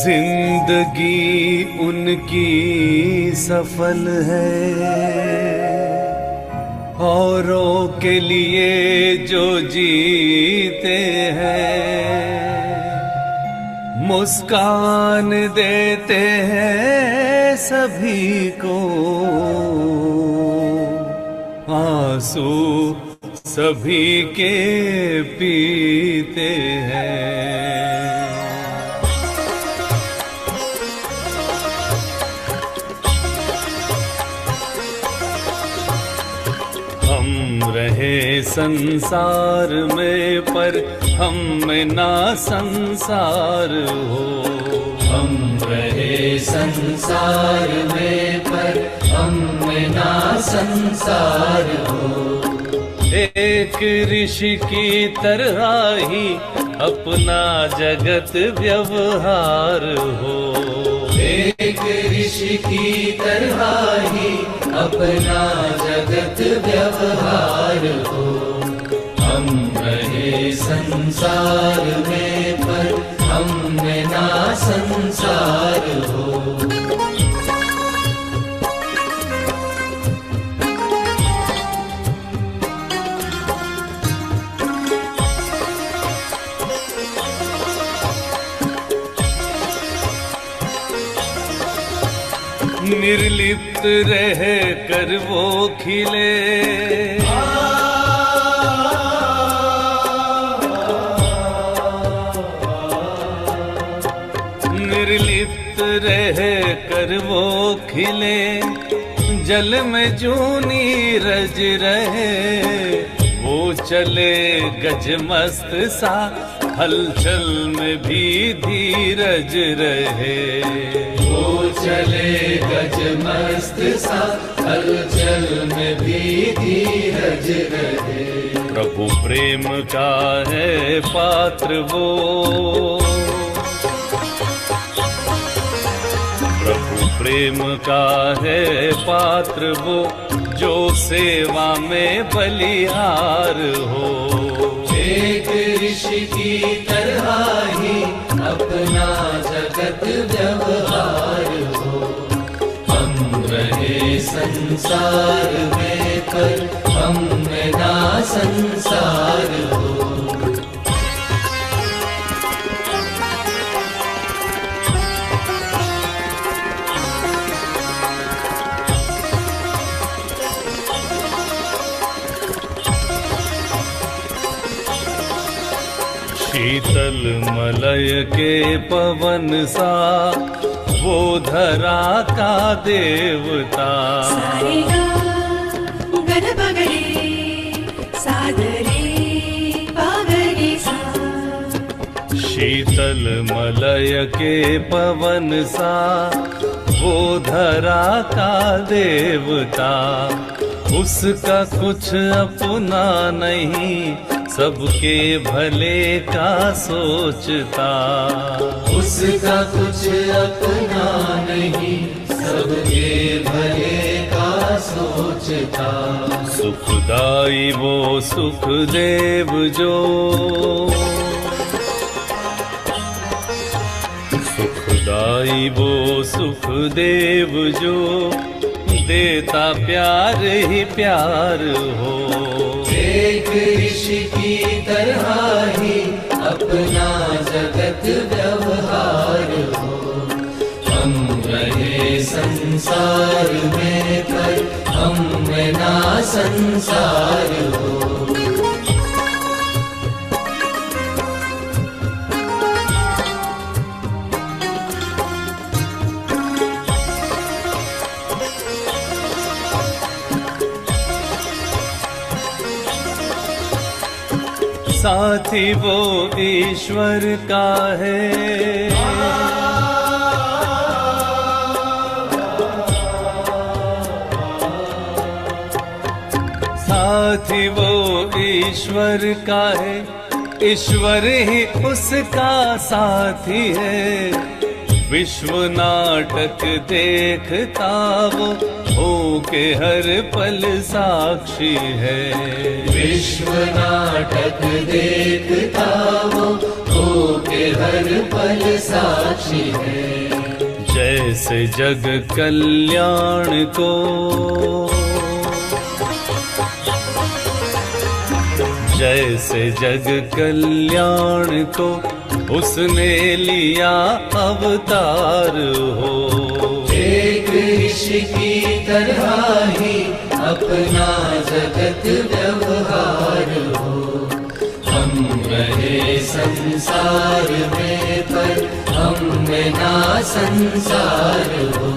जिंदगी उनकी सफल है, औरों के लिए जो जीते हैं, मुस्कान देते हैं सभी को, आंसू सभी के पीते हैं। हम रहे संसार में पर हम में ना संसार हो, हम रहे संसार में पर हम में ना संसार हो। एक ऋषि की तरह ही अपना जगत व्यवहार हो, एक ऋषि की तरह ही अपना जगत व्यवहार हो। हम रहे संसार में पर हम में ना संसार हो। निर्लिप्त रह कर वो खिले, निर्लिप्त रह कर वो खिले, जल में जूनी रज रहे, वो चले गजमस्त सा हलचल में भी धीरज रहे, वो चले गजमस्त सा हलचल में भी धीरज रहे। प्रभु प्रेम का है पात्र वो, प्रभु प्रेम का है पात्र वो, जो सेवा में बलिहार हो। एक ऋषि की तरह ही अपना जगत व्यवहार हो। हम रहे संसार में पर हम में ना संसार हो। शीतल मलय के पवन सा वो धरा का देवता, शीतल मलय के पवन सा वो धरा का देवता, उसका कुछ अपना नहीं सबके भले का सोचता, उसका कुछ अपना नहीं सबके भले का सोचता। सुखदाई वो सुखदेव जो, सुखदाई वो सुखदेव जो, देता प्यार ही प्यार हो। एक ऋषि की तरह ही अपना जगत व्यवहार हो। हम रहे संसार में पर हम में ना संसार हो। साथी वो ईश्वर का है, साथी वो ईश्वर का है, ईश्वर ही उसका साथी है। विश्व नाटक देखता वो हो के हर पल साक्षी है। विश्व नाटक देखता वो हो के हर पल साक्षी है। जैसे जग कल्याण को, जैसे जग कल्याण को उसने लिया अवतार हो। एक ऋषि की तरह ही अपना जगत व्यवहार हो। हम रहे संसार में पर हम में ना संसार हो।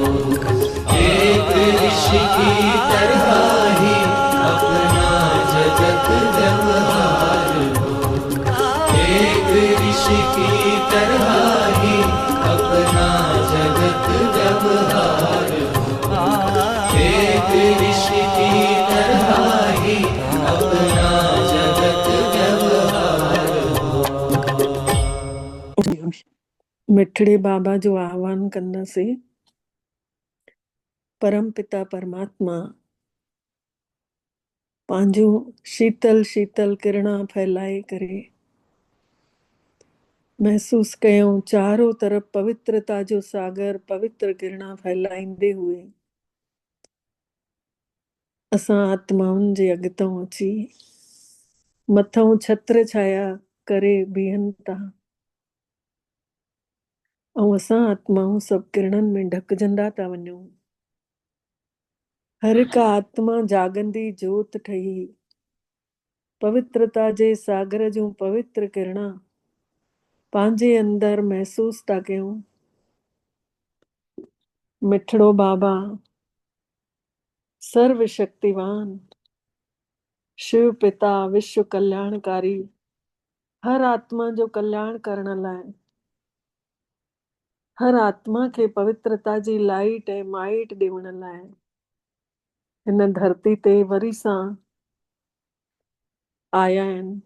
एक ऋषि की तरह ही अपना जगत व्यवहार हो। एक ऋषि की तरह ही अपना जगत व्यवहार हो। एक ऋषि की तरह ही अपना जगत व्यवहार हो। मिठड़े बाबा जो आह्वान कंदा से, परम पिता परमात्मा पांजो शीतल शीतल किरणा फैलाए करे। महसूस कयूं चारों तरफ पवित्रता जो सागर पवित्र किरणा फैलाईंदे हुए असां आत्माउनि जे अॻितों अची मथों छत्र छाया करे बीहनि था ऐं असां आत्माऊं सभु किरणनि में ढकजंदा था वञूं। हर हिकु आत्मा जागंदी जोत ठही पवित्रता जे सागर जूं पवित्र किरणा पंहिंजे अंदर महसूस था कयूं। मिठड़ो बाबा सर्वशक्तिवान शिव पिता विश्व कल्याणकारी हर आत्मा जो कल्याण करण लाइ, हर आत्मा के पवित्रता जी लाइट ऐं माइट ॾियण लाइ हिन धरती ते वरी सां आया आहिनि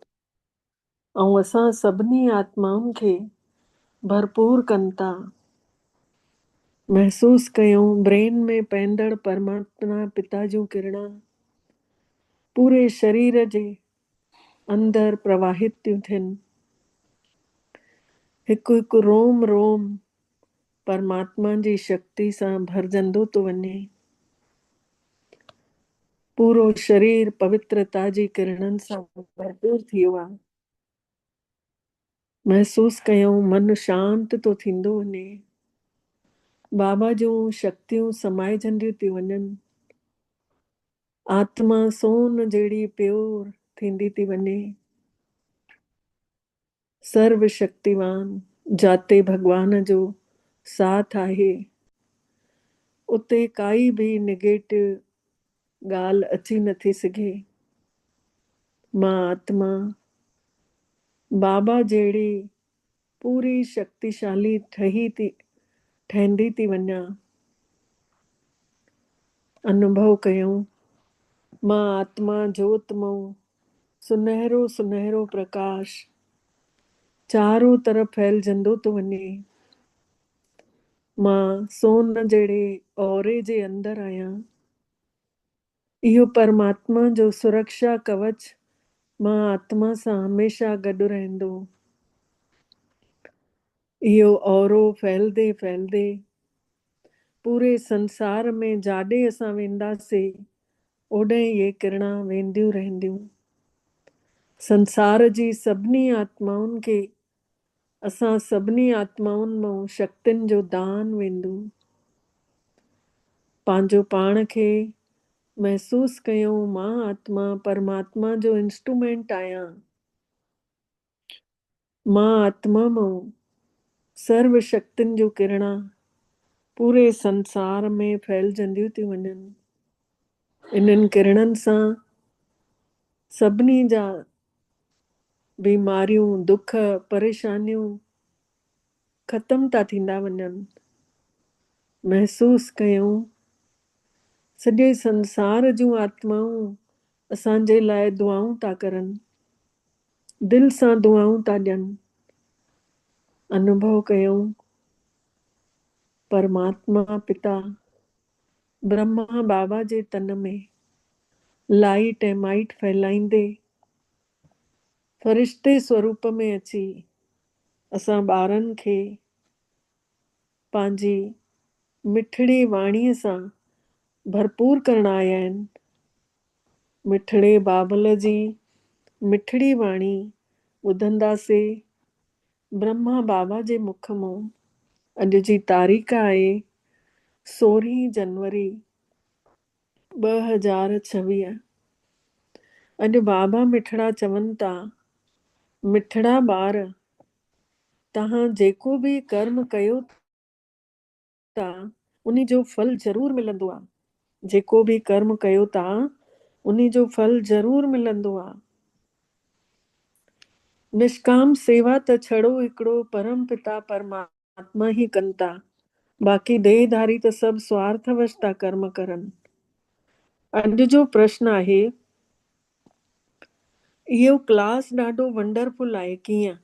ऐं असां सभिनी आत्माउनि खे भरपूर कनि था। महसूस कयूं ब्रेन में पवंदड़ परमात्मा पिता जूं किरणा पूरे शरीर जे अंदर प्रवाहित थियूं थियनि। हिकु हिकु रोम रोम परमात्मा जी शक्ति सां भरजंदो थो वञे। पूरो शरीर पवित्रता जी किरणनि सां भरपूर थी वियो आहे। महसूस कयूं मन शांत थो थींदो वञे। बाबा जूं शक्तियूं समाइजंदियूं थी वञनि। आत्मा सोन जहिड़ी प्योर थींदी थी वञे। सर्वशक्तिवान जाते भगवान जो साथ आहे उते काई बि नेगेटिव ॻाल्हि अची नथी सघे। मां आत्मा बाबा जहिड़ी पूरी शक्तिशाली ठहंदी थी वञा। अनुभव कयूं मां आत्मा ज्योतमऊ सुनहरो सुनहरो प्रकाश चारों तरफ फैलजंदो थो वञे। मां सोन जहिड़े औरे जे अंदर आहियां। इहो परमात्मा जो सुरक्षा कवच मां आत्मा सां हमेशा गॾु रहंदो। इहो औरो फैलदे फैलदे पूरे संसार में जाॾे असां वेंदासीं ओॾे इहे किरणा वेंदियूं रहंदियूं। संसार जी सभिनी आत्माउनि खे असां सभिनी आत्माउनि मां शक्तियुनि जो दान वेंदो। पंहिंजो पाण खे महसूस कयूं मां आत्मा परमात्मा जो इंस्ट्रूमेंट आहियां। मां आत्मा मां सर्व शक्तियुनि जो किरणा पूरे संसार में फैलजंदियूं थी वञनि। इन्हनि किरणनि सां सभिनी जा बीमारियूं दुख परेशानियूं ख़तम था थींदा वञनि। महसूस कयूं सॼे संसार जूं आत्माऊं असांजे लाइ दुआऊं था करनि, दिलि सां दुआऊं था ॾियनि। अनुभव कयूं परमात्मा पिता ब्रह्मा बाबा जे तन में लाइट ऐं माइट फैलाईंदे फ़रिश्ते स्वरूप में अची असां ॿारनि खे पंहिंजी मिठड़ी वाणीअ सां भरपूर करण आया आहिनि। मिठड़े बाबल जी मिठड़ी वाणी ॿुधंदासीं ब्रह्मा बाबा जे मुख मां। अॼु जी तारीख़ आहे 16 जनवरी 2026। अॼु बाबा मिठड़ा चवनि था, मिठड़ा ॿार तव्हां जेको बि कर्म कयो था उन जो फल ज़रूर मिलंदो आहे। जेको बि कर्म कयो था उन जो फल ज़रूर मिलंदो आहे। निष्काम सेवा त छड़ो हिकिड़ो परम पिता परमात्मा ही कनि था। बाक़ी देहधारी त सभु स्वार्थवश था कर्म करनि। अॼु जो प्रश्न आहे, इहो क्लास ॾाढो वंडरफुल आहे, कीअं?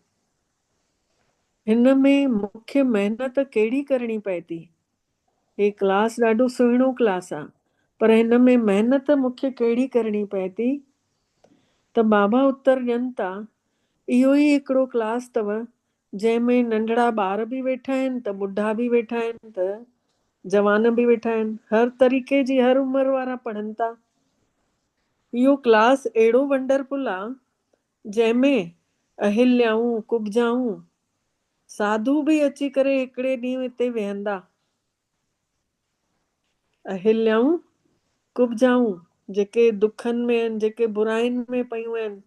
हिन में मुख्य महिनत कहिड़ी करणी पए थी? हे क्लास ॾाढो सुहिणो क्लास आहे, पर हिन में महिनत मूंखे कहिड़ी करणी पए थी? त बाबा उत्तर ॾियनि था, इहो ई हिकिड़ो क्लास अथव जंहिंमें नंढड़ा ॿार बि वेठा आहिनि त ॿुढा बि वेठा आहिनि त जवान बि वेठा आहिनि। हर तरीक़े जी हर उमिरि वारा पढ़नि था। इहो क्लास अहिड़ो वंडरफुल आहे जंहिंमें अहिल्याऊं कुब्जाऊं साधु बि अची करे हिकिड़े ॾींहुं हिते वेहंदा। अहिल्याऊं कुब्जाऊं जेके दुखनि में आहिनि, जेके बुराइनि में पयूं आहिनि,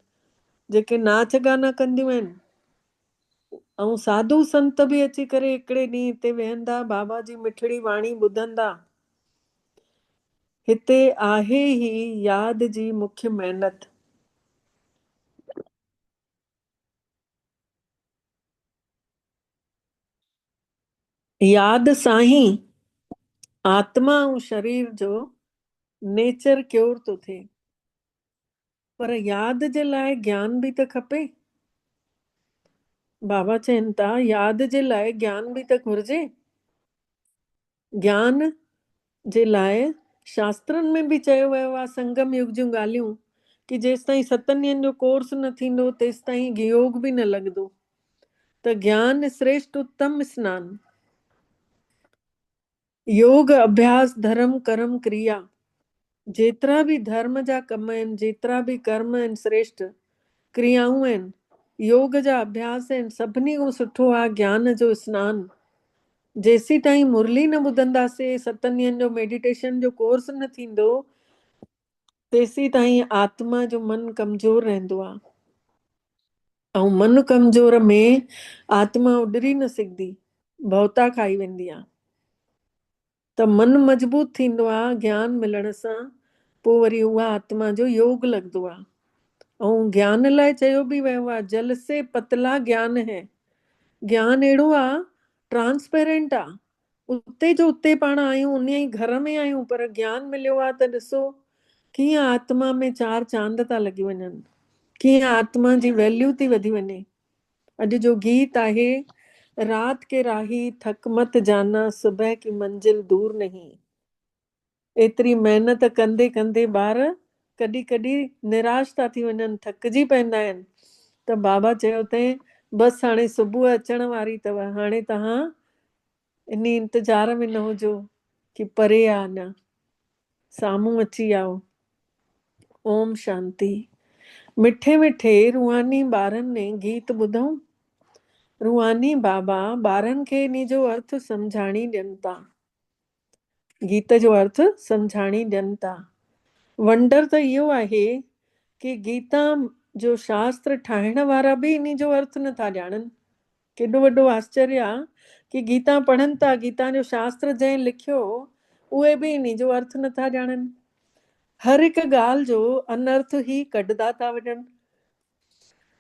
जेके नाच गाना कंदियूं आहिनि, ऐं साधु संत बि अची करे हिकिड़े ॾींहुं हिते वेहंदा, बाबा जी मिठड़ी वाणी ॿुधंदा। हिते आहे ई यादि जी मुख्य महिनत। यादि सां ही आत्मा ऐं शरीर जो नेचर क्योर थो थिए। पर यादि जे लाइ ज्ञान बि त खपे। बाबा चवनि था, यादि जे लाइ ज्ञान बि त घुरिजे। ज्ञान जे लाइ शास्त्रनि में बि चयो वियो आहे संगम युग जूं ॻाल्हियूं, कि जेसि ताईं 7 ॾींहंनि जो कोर्स न थींदो तेसि ताईं योग बि न लॻंदो। त ज्ञान श्रेष्ठ उत्तम स्नान। योग अभ्यास धर्म कर्म क्रिया, जेतिरा बि धर्म जा कम आहिनि, जेतिरा बि कर्म आहिनि, श्रेष्ठ क्रियाऊं आहिनि, योग जा अभ्यास आहिनि, सभिनी खां सुठो आहे ज्ञान जो स्नान। जेसी ताईं मुरली न ॿुधंदासीं, 7 ॾींहंनि जो मेडिटेशन जो कोर्स न थींदो, तेसी ताईं आत्मा जो मन कमज़ोर रहंदो आहे। ऐं मन कमज़ोर में आत्मा उॾरी न सघंदी, भवता खाई वेंदी आहे। त मन मजबूत थींदो आहे ज्ञान मिलण सां, पोइ वरी उहा आत्मा जो योग लॻंदो आहे। ऐं ज्ञान लाइ चयो बि वियो आहे, जल से पतला ज्ञान है। ज्ञान अहिड़ो आहे ट्रांसपेरेंट आहे, उते जो उते पाण आहियूं, उन ई घर में आहियूं, पर ज्ञान मिलियो आहे त ॾिसो कीअं आत्मा में 4 चांद था लॻी वञनि, कीअं आत्मा जी वैल्यू थी वधी वञे। अॼु जो गीत आहे, रात के राही थक मत जाना, सुबह की मंजिल दूर नहीं। एतिरी महिनत कंदे कंदे ॿार कॾहिं कॾहिं निराश था थी वञनि, थकिजी पवंदा आहिनि। त बाबा चयो अथई, बसि हाणे सुबुह अचण वारी अथव, हाणे तव्हां इन इंतज़ार में न हुजो कि परे आहे, अञा साम्हूं अची आओ। ओम शांति। मिठे मिठे रूहानी ॿारनि ने गीत ॿुधऊं। रूहानी बाबा ॿारनि खे इन जो अर्थ सम्झाणी ॾियनि था। गीत जो अर्थ सम्झाणी ॾियनि था। वंडर त इहो आहे कि गीता जो शास्त्र ठाहिण वारा बि इन जो अर्थ नथा ॼाणनि। केॾो वॾो आश्चर्य आहे कि गीता पढ़नि था, गीता जो शास्त्र जंहिं लिखियो उहे बि इन जो अर्थ नथा ॼाणनि। हर हिकु ॻाल्हि जो अनर्थ ही कढंदा था वञनि।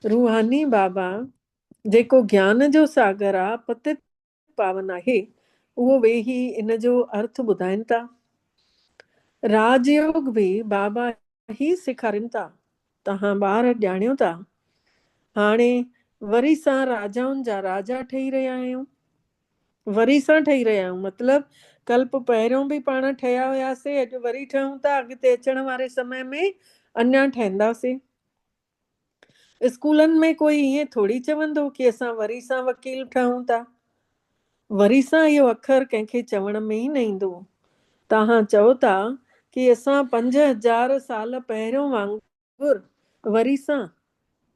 रूहानी बाबा जेको ज्ञान जो सागर आहे, पतित पावन आहे, उहो वेही इन जो अर्थ ॿुधाइनि था। राजयोग बि बाबा ही सेखारिनि था। तव्हां ॿार ॼाणियो था, हाणे वरी सां राजाउनि जा राजा ठही रहिया आहियूं। वरी सां ठही रहिया आहियूं, मतिलबु कल्प पहिरियों बि पाण ठहिया हुयासीं, अॼु वरी ठहूं था, अॻिते अचण वारे समय में अञा ठहंदासीं। स्कूलनि में कोई ईअं थोड़ी चवंदो कि असां वरी सां वकील ठहूं था। वरी सां इहो अखर कंहिंखे चवण में ई न ईंदो। तव्हां चओ था कि असां 5000 साल पहिरियों वांगुरु वरी सां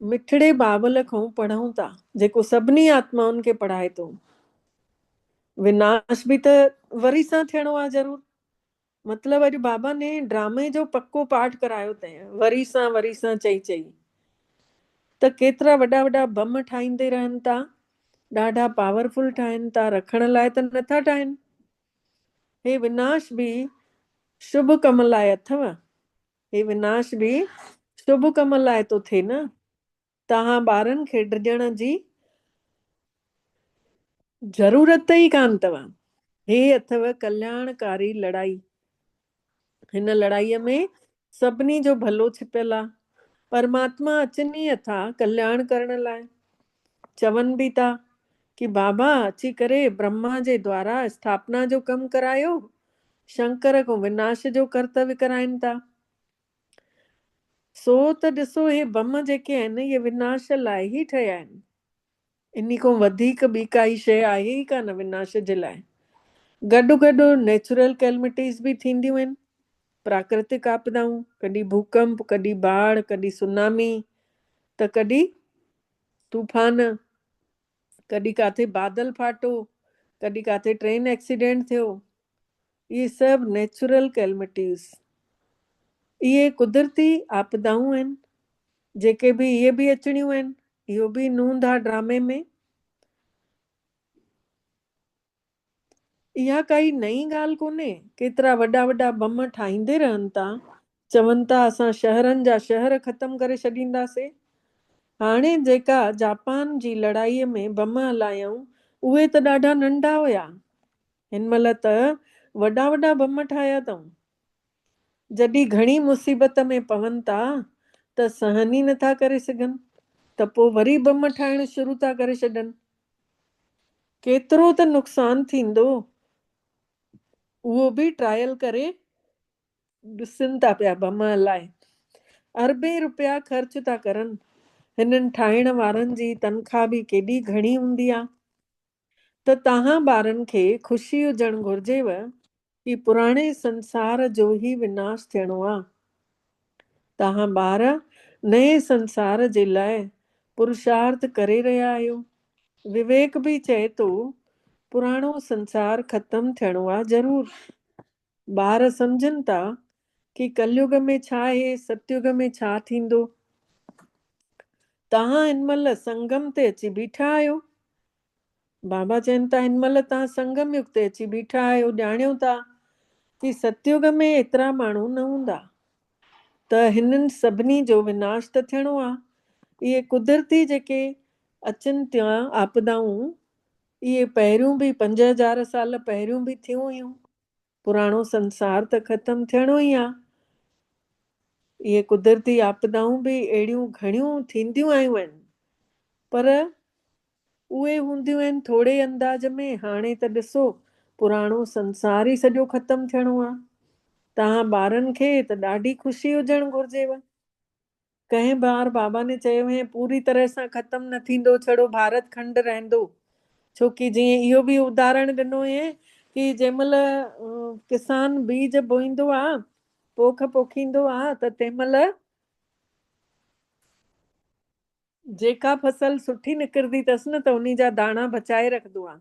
मिठड़े बाबल खां पढ़ूं था, जेको सभिनी आत्माउनि खे पढ़ाए थो। विनाश बि त वरी सां थियणो आहे ज़रूर। मतलब अॼु बाबा ने ड्रामे जो पक्को पाठ करायो अथई, वरी सां चई चई। त केतिरा वॾा वॾा बम ठाहींदे रहनि था, ॾाढा पावरफुल ठाहिनि था, रखण लाइ त नथा ठाहिनि। हे विनाश बि शुभ कम लाइ अथव, हे विनाश बि शुभ कम लाइ तो थिए न। तव्हां ॿारनि खे डिॼण जी ज़रूरत ई कान अथव। हे अथव कल्याणकारी लड़ाई। हिन लड़ाईअ में सभिनी जो भलो छिपियल आहे। परमात्मा अचनि ई अथा कल्याण करण लाइ। चवनि बि था कि बाबा अची करे ब्रह्मा जे द्वारा स्थापना जो कमु करायो, शंकर को विनाश जो कर्तव्य कराइनि था। सो त ॾिसो, हे बम जेके आहिनि इहे विनाश लाइ ई ठहिया आहिनि। इन खां वधीक ॿी काई शइ आहे ई कान विनाश जे लाइ। गॾो गॾु नेचुरल कैलमिटीज़ बि थींदियूं आहिनि, प्राकृतिक आपदाऊं, कॾहिं भूकंप, कॾहिं बाढ़, कॾहिं सुनामी, त कॾहिं तूफान, कॾहिं काथे बादल फाटो, कॾहिं काथे ट्रेन एक्सीडेंट थियो। ये सभु नेचुरल कैलमिटीज़, इहे कुदरती आपदाऊं आहिनि, जेके बि इहे बि अचणियूं आहिनि। इहो बि नूंद आहे ड्रामे में। इहा काई नई ॻाल्हि कोन्हे। केतिरा वॾा वॾा बम ठाहींदे रहनि था, चवनि था असां शहरनि जा शहर ख़तम करे छॾींदासीं। हाणे जेका जापान जी लड़ाईअ में बम हलायऊं, उहे त ॾाढा नंढा हुया। हिन महिल त वॾा वॾा बम ठाहिया अथऊं। जॾहिं घणी मुसीबत में पवनि था त सहन ई नथा करे सघनि, त पोइ वरी बम ठाहिण शुरू था करे छॾनि। केतिरो त नुक़सान थींदो, उहो बि ट्रायल करे ॾिसनि था पिया बम हलाए। अरबे रुपया ख़र्च था करनि। हिननि ठाहिण वारनि जी तनख़्वाह बि केॾी घणी हूंदी आहे। त तव्हां ॿारनि खे ख़ुशी हुजणु घुर्जेव कि पुराणे संसार जो ई विनाश थियणो आहे। तव्हां ॿार नए संसार जे लाइ पुरुषार्थ करे रहिया आहियो। विवेक बि चए थो पुराणो संसार ख़तम थियणो आहे ज़रूर। ॿार सम्झनि था कि कलयुग में छा आहे, सतयुग में छा थींदो। तव्हां हिन महिल संगम ते अची बीठा आहियो। बाबा चवनि था हिन महिल तव्हां संगम युग ते अची बीठा आहियो। ॼाणियो था कि सतयुग में एतिरा माण्हू न हूंदा, त हिननि सभिनी जो विनाश त थियणो आहे। इहे कुदरती जेके अचनि थिया आपदाऊं, इहे पहिरियों बि 5000 साल पहिरियों बि थियूं हुयूं। पुराणो संसार त ख़तम थियणो ई आहे। इहे कुदरती आपदाऊं बि अहिड़ियूं घणियूं थींदियूं आयूं आहिनि, पर उहे हूंदियूं आहिनि थोरे अंदाज में। हाणे त ॾिसो पुराणो संसार ई सॼो ख़तम थियणो आहे। तव्हां ॿारनि खे त ॾाढी ख़ुशी हुजणु घुर्जेव। कंहिं बार बाबा ने चयो हुई पूरी तरह सां ख़तम न थींदो, छड़ो भारत खंड रहंदो। छोकी जीअं इहो बि उदाहरण ॾिनो हुई कि जंहिं महिल किसान बीज बोईंदो आहे, पोख पोखींदो आहे, त तंहिं महिल जेका फसल सुठी निकिरंदी अथसि न, त उन जा दाणा बचाए रखंदो आहे।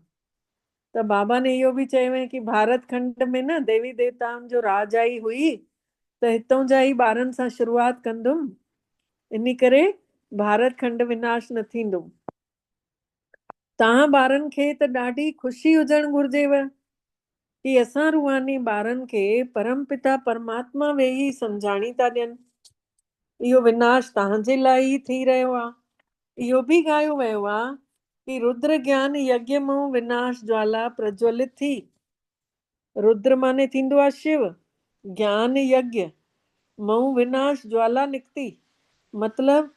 त बाबा ने इहो बि चयो हुई कि भारत खंड में न देवी देवताउनि जो राज आई हुई, त हितां जा ई ॿारनि सां शुरूआत कंदुमि। इन करे भारत खंड विनाश न थींदो। तव्हां ॿारनि खे त ॾाढी ख़ुशी हुजणु घुर्जेव कि असां रूहानी ॿारनि खे परमपिता परमात्मा वेही सम्झाणी था ॾियनि। इहो विनाश तव्हांजे लाइ ई थी रहियो आहे। इहो बि ॻायो वियो आहे कि रुद्र ज्ञान यज्ञ मां विनाश ज्वाला प्रज्वलित थी। रुद्र माने थींदो आहे शिव, ज्ञान यज्ञ मां विनाश ज्वाला निकिती। मतलब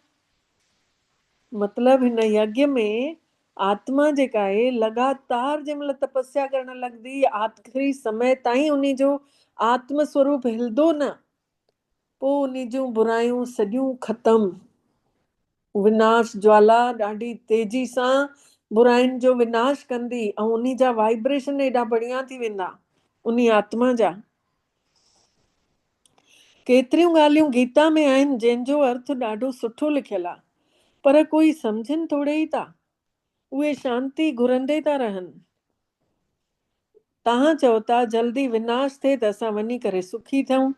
हिन यज्ञ में आत्मा जेका आहे लगातार जंहिंमहिल तपस्या करण लॻंदी, आख़िरी समय ताईं उन जो आत्म स्वरूप हिलंदो न, पोइ उन जूं बुरायूं सॼियूं ख़तम। विनाश ज्वाला ॾाढी तेजी सां बुराइनि जो विनाश कंदी, ऐं उन जा वाइब्रेशन एॾा बढ़िया थी वेंदा उन आत्मा जा। केतिरियूं ॻाल्हियूं गीता में आहिनि जंहिंजो अर्थ ॾाढो सुठो लिखियल आहे, पर कोई सम्झनि थोरे ई था, उहे शांती घुरंदे था रहनि। तव्हां चओ था जल्दी विनाश थिए त असां वञी करे सुखी थियूं,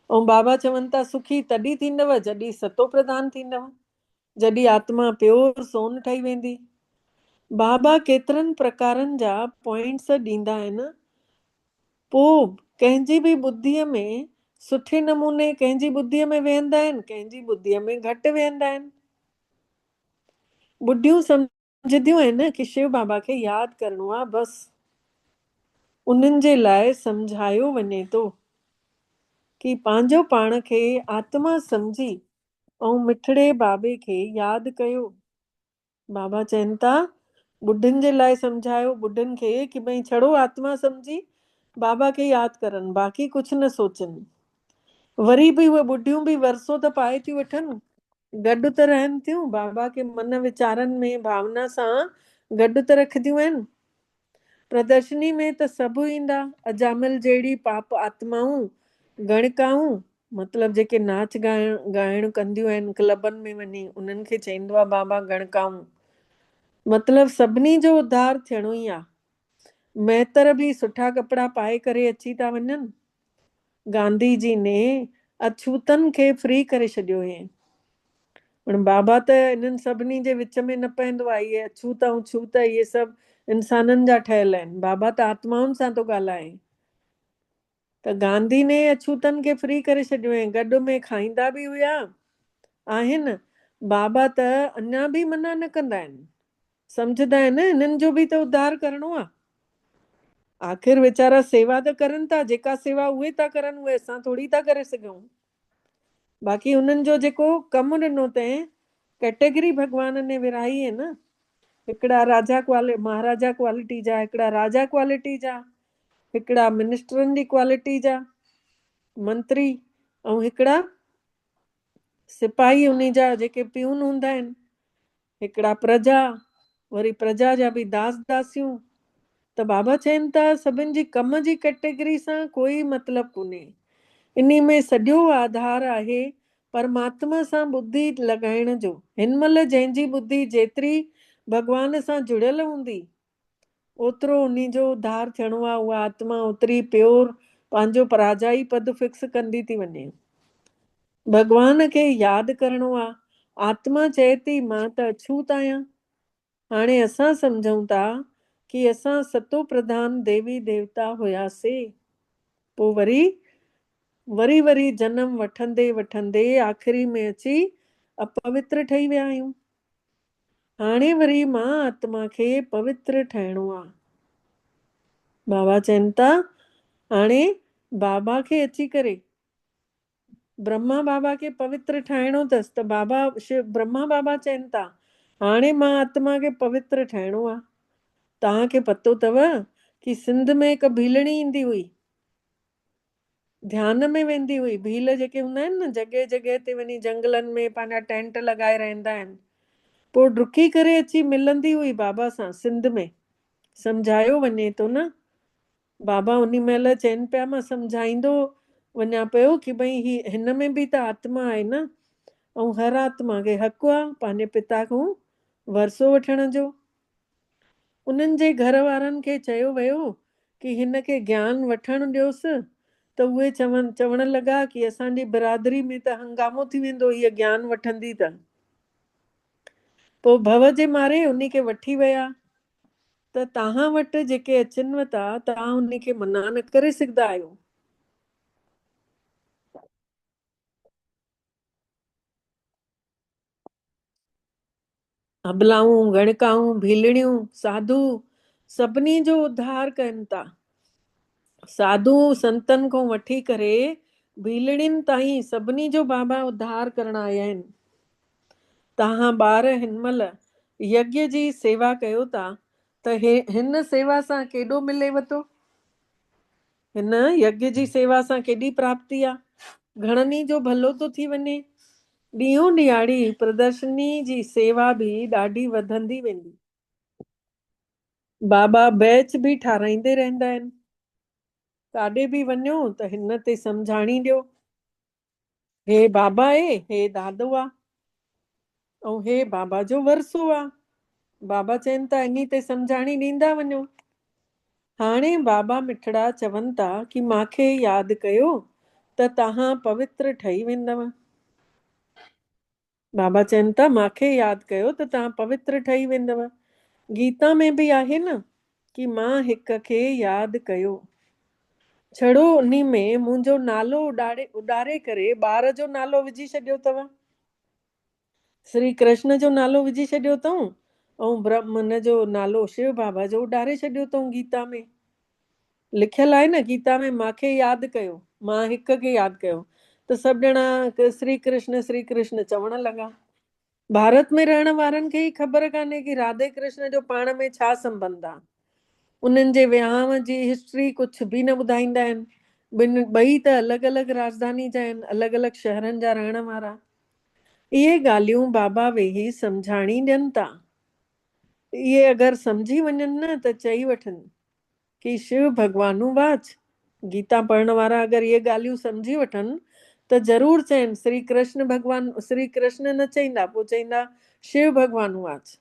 ऐं बाबा चवनि था सुखी तॾहिं थींदव जॾहिं सतो प्रधान थींदव, जॾहिं आत्मा प्योर सोन ठही वेंदी। बाबा केतिरनि प्रकारनि जा पॉइंट्स ॾींदा आहिनि, पोइ कंहिंजी बि ॿुद्धीअ में सुठे नमूने कंहिंजी ॿुद्धीअ में वेहंदा आहिनि, कंहिंजी ॿुद्धीअ में घटि वेहंदा आहिनि। ॿुढियूं सम्झंदियूं आहिनि कि शिव बाबा खे यादि करिणो आहे, बसि उन्हनि जे लाइ सम्झायो वञे थो कि पंहिंजो पाण खे आत्मा सम्झी ऐं मिठड़े बाबे खे यादि कयो। बाबा चवनि था ॿुढनि जे लाइ सम्झायो ॿुढनि खे कि भई छड़ो आत्मा सम्झी बाबा खे यादि करनि, बाक़ी कुझु न सोचनि। वरी बि उहे ॿुढियूं बि वरसो त पाए थियूं वठनि, गॾु त रहनि थियूं, बाबा खे मन वीचारनि में भावना सां गॾु त रखंदियूं आहिनि। प्रदर्शनी में त सभु ईंदा, अजामिल जहिड़ी पाप आत्माऊं, गणिकाऊं, मतिलबु जेके नाच ॻाइण कंदियूं आहिनि क्लबनि में वञी, उन्हनि खे चईंदो आहे बाबा गणिकाऊं। मतिलबु सभिनी जो उद्धार थियणो ई आहे। मैतर बि सुठा कपिड़ा पाए करे अची था वञनि। गांधी जी ने अछूतनि खे फ्री करे छॾियो हुयईं। पण बाबा त इन्हनि सभिनी जे विच में न पवंदो आहे। इहे अछूत ऐं छूत इहे सभु इंसाननि जा ठहियल आहिनि, बाबा त आत्माउनि सां थो ॻाल्हाए। त गांधी ने अछूतनि खे फ्री करे छॾियो हुयईं, गॾु में खाईंदा बि हुया आहिनि। बाबा त अञा बि मना न कंदा आहिनि, सम्झंदा आहिनि इन्हनि जो बि त उद्धार करिणो आहे। आख़िर वीचारा सेवा त करनि था, जेका सेवा उहे था करनि उहे असां थोरी था करे सघूं। बाक़ी उन्हनि जो जेको कमु ॾिनो अथईं, कैटेगरी भॻवान ने विराही आहे न, हिकिड़ा राजा महाराजा क्वालिटी जा, हिकिड़ा राजा क्वालिटी जा, हिकिड़ा मिनिस्टरनि जी क्वालिटी जा मंत्री, ऐं हिकिड़ा सिपाही उन जा जेके प्यून हूंदा आहिनि, हिकिड़ा प्रजा, वरी प्रजा जा बि दास दासियूं। त बाबा चवनि था सभिनि जी कम जी कैटेगरी सां कोई मतिलबु कोन्हे, इन में सॼो आधार आहे परमात्मा सां ॿुधी लॻाइण जो। हिन महिल जंहिंजी ॿुधी जेतिरी भॻवान सां जुड़ियल हूंदी, ओतिरो उन जो उद्धार थियणो आहे। उहा आत्मा ओतिरी प्योर पंहिंजो पराजाई पद फिक्स कंदी थी वञे। भॻवान खे यादि करिणो आहे। आत्मा चए थी मां त अछूत आहियां। हाणे असां सम्झूं था कि असां सतो प्रधान देवी देवता हुयासीं, पोइ वरी वरी जन्म वठंदे वठंदे आख़िरी में अची अपवित्र ठही विया आहियूं। हाणे वरी मां आत्मा खे पवित्र ठहिणो आहे। बाबा चवनि था हाणे बाबा खे अची करे ब्रह्मा बाबा खे पवित्र ठाहिणो अथसि, त बाबा ब्रह्मा बाबा चवनि था हाणे मां आत्मा खे पवित्र ठाहिणो आहे। तव्हांखे पतो अथव कि सिंध में हिकु भीलड़ी ईंदी हुई, ध्यान में वेंदी हुई। भील जेके हूंदा आहिनि न, जॻह जॻह ते वञी जंगलनि में पंहिंजा टेंट लॻाए रहंदा आहिनि, पोइ डुकी करे अची मिलंदी हुई बाबा सां। सिंध में सम्झायो वञे थो न, बाबा उन महिल चवनि पिया मां सम्झाईंदो वञा पियो कि भई हिन में बि त आत्मा आहे न, ऐं हर आत्मा खे हक़ु आहे पंहिंजे पिता खां वरसो वठण जो। उन्हनि जे घर वारनि खे चयो वियो कि हिन खे ज्ञान वठणु ॾियोसि, त उहे चवण लॻा कि असांजी बिरादरी में त हंगामो थी वेंदो हीअ ज्ञान वठंदी त। पोइ भव जे मारे उन खे वठी विया। त तव्हां वटि जेके अचनि था, तव्हां उन खे मना न करे सघंदा आहियो। अबलाऊं, गणिकाऊं, भीलड़ियूं, साधू सभिनी जो उद्धार कनि था। साधू संतनि खां वठी करे भीलड़ियुनि ताईं सभिनी जो बाबा उद्धार करण आया आहिनि। तव्हां ॿार हिन महिल यज्ञ जी सेवा कयो था त हिन सेवा सां केॾो मिलेव थो? हिन यज्ञ जी सेवा सां केॾी प्राप्ति आहे? घणनि जो भलो थो थी वञे। ॾींहों ॾियारी प्रदर्शनी जी सेवा बि ॾाढी वधंदी वेंदी। बाबा बैच बि ठाराईंदे रहंदा आहिनि। काॾे बि वञो त हिन ते सम्झाणी ॾियो, हे बाबा आहे, हे दादो आहे, ऐं हे बाबा जो वरसो आहे। बाबा चवनि था इन ते सम्झाणी ॾींदा वञो। हाणे बाबा मिठड़ा चवनि था कि मांखे यादि कयो त तव्हां पवित्र ठही वेंदव। बाबा चवनि था मांखे यादि कयो त तव्हां पवित्र ठही वेंदव। गीता में बि आहे न कि मां हिक खे यादि कयो, छड़ो उन्ही में मुंहिंजो नालो उॾारे करे ॿार जो नालो विझी छॾियो अथव। श्री कृष्ण जो नालो विझी छॾियो अथऊं ऐं ब्रह्मन जो नालो शिव बाबा जो उॾारे छॾियो अथऊं। गीता में लिखियल आहे न, गीता में मांखे यादि कयो, मां हिक खे यादि कयो, त सभु ॼणा श्री कृष्ण चवण लॻा। भारत में रहण वारनि खे ई ख़बर कान्हे कि राधे कृष्ण जो पाण में छा संबंध आहे। उन्हनि जे विहांव जी हिस्ट्री कुझु बि न ॿुधाईंदा आहिनि। ॿई त अलॻि अलॻि राजधानी जा आहिनि, अलॻि अलॻि शहरनि जा रहण वारा। इहे ॻाल्हियूं बाबा वेही सम्झाणी ॾियनि था। इहे अगरि सम्झी वञनि न त चई वठनि कि शिव भॻवानु वाच। गीता पढ़ण वारा अगरि इहे ॻाल्हियूं सम्झी वठनि त ज़रूरु चवनि श्री कृष्ण भॻवान, श्री कृष्ण न चईंदा, पोइ चईंदा शिव भॻवानु वाच।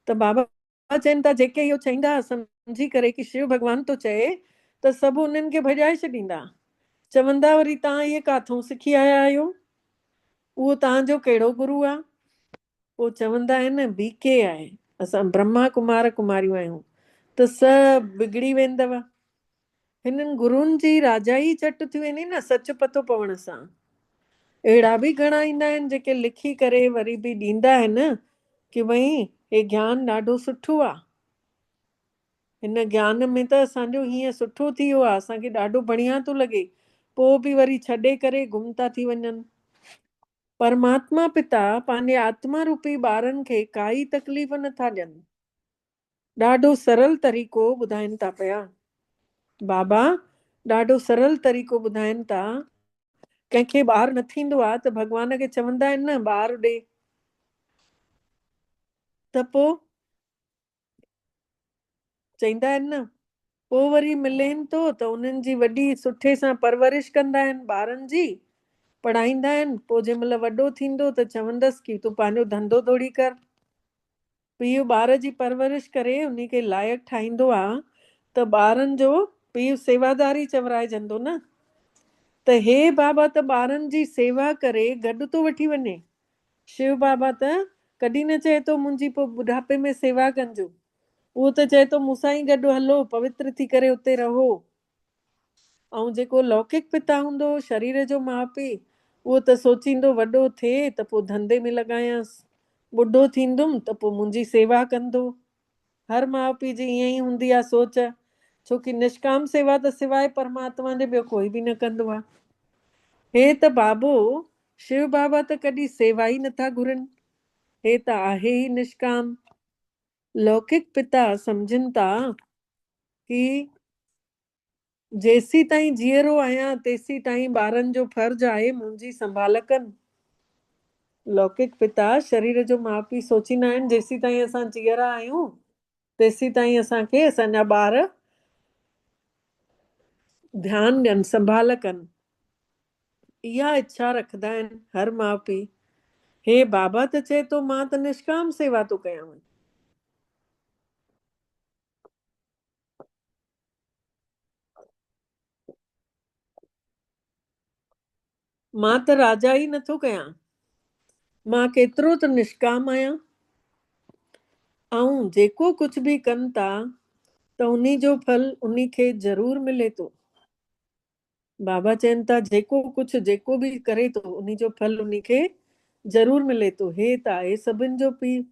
त बाबा चवनि था जेके इहो चईंदा सम्झी करे कि शिव भॻवान थो चए त सभु उन्हनि खे भॼाए छॾींदा। चवंदा वरी तव्हां इहे काथों सिखी आया आहियो, उहो तव्हांजो कहिड़ो गुरू आहे? पोइ चवंदा आहिनि बीके आहे, असां ब्रह्मा कुमार कुमारियूं आहियूं, त सभु बिगड़ी वेंदव। हिननि गुरुनि जी राजाई चट थी वेंदी न सच पतो पवण सां। अहिड़ा बि घणा ईंदा आहिनि जेके लिखी करे वरी बि ॾींदा आहिनि कि भई हे ज्ञान ॾाढो सुठो आहे, हिन ज्ञान में त असांजो हीअं सुठो थी वियो आहे, असांखे ॾाढो बढ़िया थो लॻे, पोइ बि वरी छॾे करे गुम था थी वञनि। परमात्मा पिता पंहिंजे आत्मा रूपी ॿारनि खे काई तकलीफ़ नथा ॾियनि। ॾाढो सरल तरीक़ो ॿुधाइनि था पिया बाबा, ॾाढो सरल तरीक़ो ॿुधाइनि था। कंहिंखे ॿार न थींदो आहे त भॻवान खे चवंदा आहिनि न ॿार ॾे, त पोइ चईंदा आहिनि न पोइ वरी मिलेनि थो त उन्हनि जी वॾी सुठे सां परवरिश कंदा आहिनि ॿारनि जी, पढ़ाईंदा आहिनि। पोइ जंहिं महिल वॾो थींदो त चवंदसि कि तूं पंहिंजो धंधो दौड़ी कर। पीउ ॿार जी परवरिश करे उन खे लाइक़ु ठाहींदो आहे त ॿारनि जो पीउ सेवादारी चवराइजंदो न। त हे बाबा त ॿारनि जी सेवा करे गॾु थो वठी वञे। शिव बाबा त कॾहिं न चए थो मुंहिंजी पोइ बुढ़ापे में सेवा कजो, उहो त चए थो मूंसां ई गॾु हलो, पवित्र थी करे उते रहो। ऐं जेको लौकिक पिता हूंदो शरीर जो माउ पीउ, उहो त सोचींदो वॾो थिए त पोइ धंधे में लॻायांसि, ॿुढो थींदुमि त पोइ मुंहिंजी सेवा कंदो। हर माउ पीउ जी ईअं ई हूंदी आहे सोच, छोकी निष्काम सेवा त सवाइ परमात्मा जे ॿियो कोई बि न कंदो आहे। हे त बाबो शिव बाबा त कॾहिं सेवा ई नथा घुरनि, हे त आहे ई निष्काम। लौकिक पिता सम्झनि था कि जेसी ताईं जीअरो आहियां तेसी ताईं ॿारनि जो फर्ज़ु आहे मुंहिंजी संभाल कनि। लौकिक पिता शरीर जो माउ पीउ सोचींदा आहिनि जेसी ताईं असां जीअरा आहियूं तेसी ताईं असांखे असांजा ॿार ध्यानु ॾियनि, संभाल कनि। इहा इच्छा रखंदा आहिनि हर माउ पीउ। हे बाबा त चए थो मां त निष्काम सेवा थो कयां। मां त राजा ई नथो कयां, मां केतिरो त निष्काम आहियां। ऐं जेको कुझु बि कनि था त उन जो फल उन खे ज़रूरु मिले थो। बाबा चवनि था जेको कुझु जेको बि करे थो उन जो फल उन खे ज़रूरु मिले थो। हे त आहे सभिनि जो पीउ।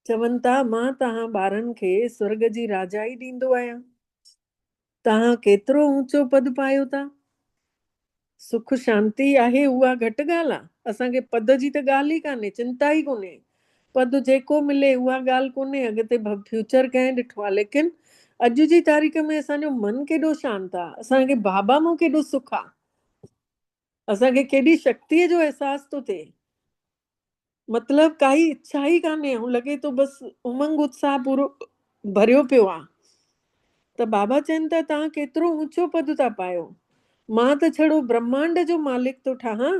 चवनि था मां तव्हां ॿारनि खे स्वर्ग जी राजाई ॾींदो आहियां। तव्हां केतिरो ऊचो पद पायो था। सुख शांती आहे उहा घटि ॻाल्हि आहे, असांखे पद जी त ॻाल्हि ई कान्हे, चिंता ई कोन्हे। पद जेको मिले उहा ॻाल्हि कोन्हे, अॻिते फ्यूचर कंहिं ॾिठो आहे, लेकिन अॼु जी तारीख़ में असांजो मन केॾो शांति आहे, असांखे बाबा मां केॾो सुख आहे, असांखे केॾी शक्तिअ जो अहसास थो थिए, मतलब काई इच्छा ई कान्हे, ऐं लॻे थो बसि उमंग उत्साह पूरो भरियो पियो आहे। त बाबा चवनि था तव्हां केतिरो ऊंचो पद था पायो, मां त छड़ो ब्रह्मांड जो मालिक थो ठाहां,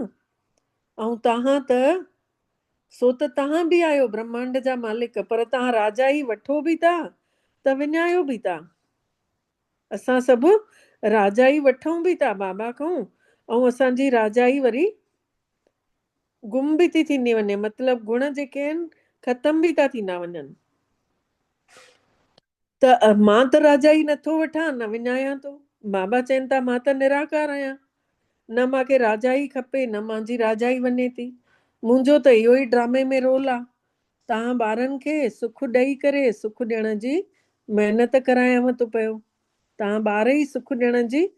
ऐं तव्हां त सो त तव्हां बि आहियो ब्रह्मांड जा मालिक, पर तव्हां राजा ई वठो बि था त विञायो बि था। असां सभु राजा ई वठूं बि था बाबा खां, ऐं असांजी राजाई वरी गुम बि थी थींदी वञे, मतलब गुण जेके आहिनि ख़तम बि था थींदा वञनि। त मां त राजाई नथो वठां न विञायां थो, बाबा चवनि था मां त निराकार आहियां, न मूंखे राजाई खपे न मुंहिंजी राजाई वञे थी, मुंहिंजो त इहो ई ड्रामे में रोल आहे। तव्हां ॿारनि खे सुख ॾेई करे सुख ॾियण जी महिनत करायांव थो पियो, तव्हां ॿार ई सुख ॾियण जी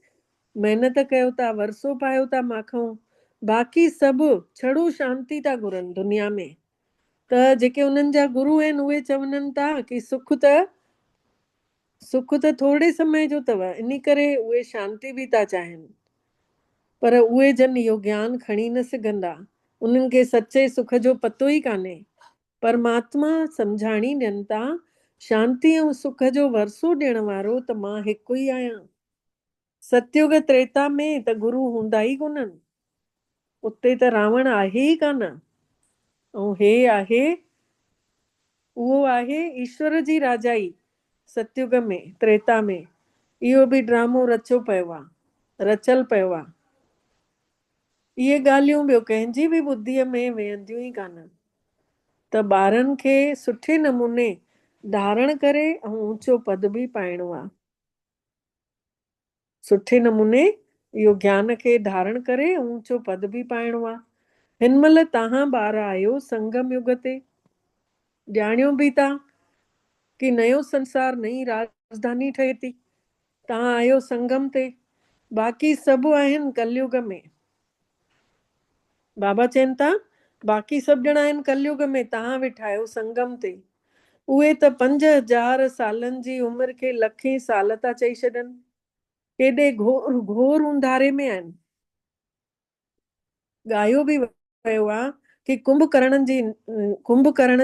महिनत कयो था, वरसो पायो था माखो, बाक़ी सभु छड़ो शांती था घुरनि दुनिया में। त जेके उन्हनि जा गुरु आहिनि उहे चवनि था कि सुख त थोरे समय जो अथव, इन करे उहे शांती बि था चाहिनि, पर उहे जन इहो ज्ञान खणी न सघंदा, उन्हनि खे सचे सुख जो पतो ई कान्हे। परमात्मा सम्झाणी ॾियनि था शांती ऐं सुख जो वरसो ॾियण वारो त मां हिकु ई आहियां। सतयुग त्रेता में त गुरु हूंदा ई कोन्हनि, उते त रावण आहे ई कान, ऐं हे आहे उहो आहे ईश्वर जी राजाई। सतयुग में त्रेता में इहो बि ड्रामो रचियो पियो आहे, रचियल पियो आहे। इहे ॻाल्हियूं ॿियो कंहिंजी बि ॿुद्धीअ में वेहंदियूं ई कान। त ॿारनि खे सुठे नमूने धारण करे ऐं ऊंचो पद बि पाइणो आहे, सुठे नमूने इहो ज्ञान खे धारण करे ऊंचो पद बि पाइणो आहे। हिन महिल तव्हां ॿार आहियो संगम युग ते, ॼाणियो बि था कि नयो संसार नई राजधानी ठहे थी, तव्हां आहियो संगम ते, बाक़ी सभु आहिनि कलयुग में। बाबा चवनि था बाक़ी सभु ॼणा आहिनि कलयुग में, तव्हां वेठा आहियो संगम ते। उहे त 5000 सालनि जी उमिरि खे लखे साल था चई छॾनि, केॾे घोर घोर अंधारे में आहिनि। ॻायो बि वियो आहे कि कुंभकरणनि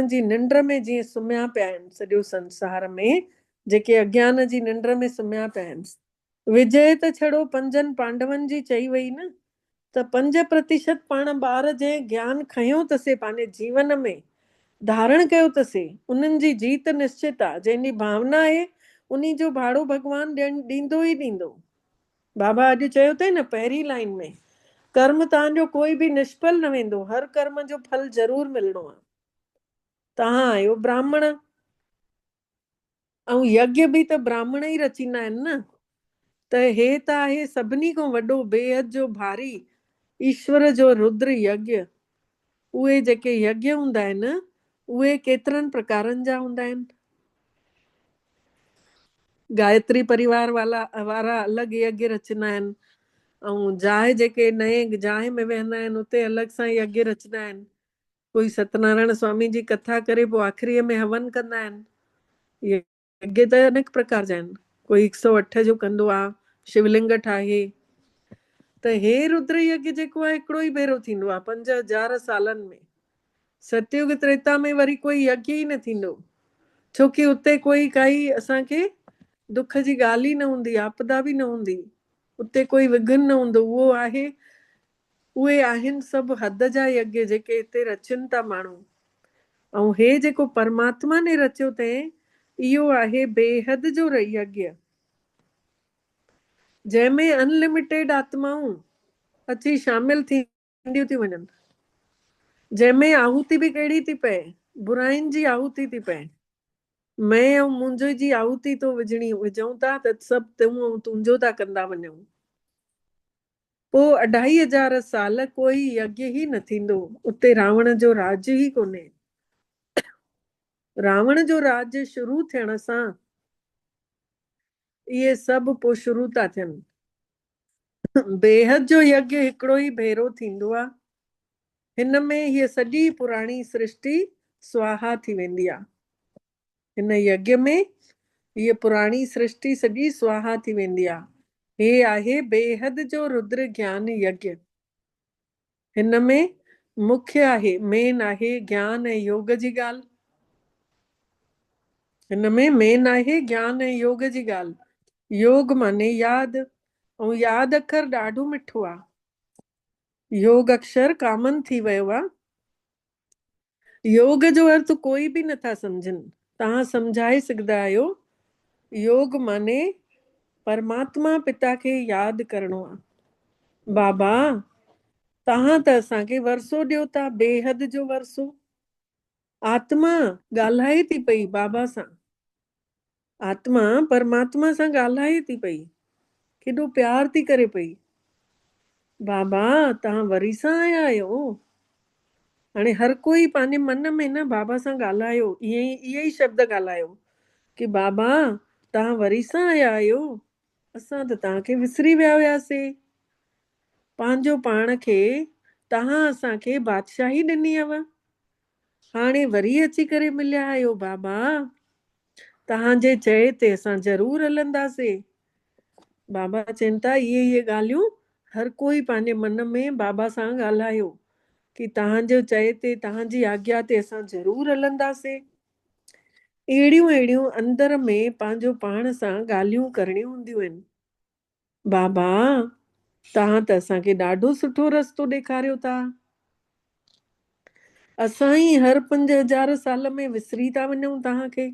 जी निंड में जीअं सुम्हिया पिया आहिनि सॼो संसार में, जेके अज्ञान जी निंड में सुम्हिया पिया आहिनि। विजय त छड़ो 5 पांडवनि जी चई वई न, त 5% पाण ॿार जंहिं ज्ञान खयो अथसे पंहिंजे जीवन में धारण कयो अथसे, उन्हनि जी जीत निश्चित आहे। जंहिंजी भावना आहे उन्ही जो भाड़ो भॻवान ॾींदो ई ॾींदो। बाबा अॼु चयो अथई न पहिरीं लाइन में, कर्म तव्हांजो कोई बि निष्फल न वेंदो, हर कर्म जो फल ज़रूर मिलणो आहे। तव्हां आहियो ब्राह्मण, ऐं यज्ञ बि त ब्राह्मण ई रचींदा आहिनि न, त हे त आहे सभिनी खां वॾो बेहद जो भारी ईश्वर जो रुद्र यज्ञ। उहे जेके यज्ञ हूंदा आहिनि उहे केतिरनि प्रकारनि जा हूंदा आहिनि। गायत्री परिवार वारा अलॻि यज्ञ रचंदा आहिनि, ऐं जाइ जेके नए जाइ में वेहंदा आहिनि उते अलॻि सां यज्ञ रचंदा आहिनि। कोई सत्यनारायण स्वामी जी कथा करे पोइ आख़िरीअ में हवन कंदा आहिनि। यज्ञ त अनेक प्रकार जा आहिनि, कोई 108 जो कंदो आहे, शिवलिंग ठाहे। त हे रुद्र यज्ञ जेको आहे हिकिड़ो ई भेरो थींदो आहे 5000 सालनि में। सतयुग त्रेता में वरी कोई यज्ञ ई न थींदो, छोकी उते कोई काई असांखे दुख जी ॻाल्हि ई न हूंदी, आपदा बि न हूंदी, उते कोई विघन न हूंदो। उहे आहिनि सभु हद जा यज्ञ जेके हिते रचनि था माण्हू। ऐं हे जेको परमात्मा ने रचियो अथई इहो आहे बेहद जो यज्ञ, जंहिंमें अनलिमिटेड आत्माऊं अची शामिल थींदियूं थी वञनि, जंहिंमें आहुति बि कहिड़ी थी पए, बुराइनि जी आहुति थी पए। मैं ऐं मुंहिंजे जी आहुति तो विझूं था त सभु तूं ऐं तुंहिंजो था कंदा वञूं। पोइ 2500 साल कोई यज्ञ ई न थींदो, उते रावण जो राज ई कोन्हे। रावण जो राज शुरू थियण सां इहे सभु पोइ शुरू था थियनि। बेहद जो यज्ञ हिकिड़ो ई भेरो थींदो आहे, हिन में हीअ सॼी पुराणी सृष्टि स्वाहा थी वेंदी आहे। हिन यज्ञ में हीअ पुराणी सृष्टि सॼी स्वाहा थी वेंदी आहे। हे आहे बेहद जो रुद्र ज्ञान यज्ञ। हिन में मुख्य आहे, मेन आहे ज्ञान ऐं योग जी ॻाल्हि। हिन में मेन आहे ज्ञान ऐं योग जी ॻाल्हि। योग माने यादि, ऐं यादि अखर ॾाढो मिठो आहे। योग अक्षर कॉमन थी वियो आहे। योग जो अर्थ कोई बि नथा सम्झनि, तव्हां सम्झाए सघंदा आहियो। योग माने परमात्मा पिता खे यादि करणो आहे। बाबा तव्हां त असांखे वरसो ॾियो था, बेहद जो वरसो। आत्मा ॻाल्हाए थी पई बाबा सां, आत्मा परमात्मा सां ॻाल्हाए थी पई, केॾो प्यार थी करे पई। बाबा तव्हां वरी सां आया आहियो। हाणे हर कोई पंहिंजे मन में न बाबा सां ॻाल्हायो, इहे ई शब्द ॻाल्हायो कि बाबा तव्हां वरी सां आया आहियो। असां त तव्हांखे विसरी विया हुआसीं। पंहिंजो पाण खे तव्हां असांखे बादशाही ॾिनी हुअ, हाणे वरी अची करे मिलिया आहियो। बाबा तव्हांजे चए ते असां ज़रूरु हलंदासीं। बाबा चवनि था इहे ॻाल्हियूं हर कोई पंहिंजे मन में बाबा सां ॻाल्हायो कि तव्हांजो चए ते, तव्हांजी आज्ञा ते असां ज़रूरु हलंदासीं। अहिड़ियूं अंदर में पंहिंजो पाण सां ॻाल्हियूं करणियूं हूंदियूं आहिनि। बाबा तव्हां त असांखे ॾाढो सुठो रस्तो ॾेखारियो था। असां ई हर 5000 साल में विसरी था वञूं तव्हांखे।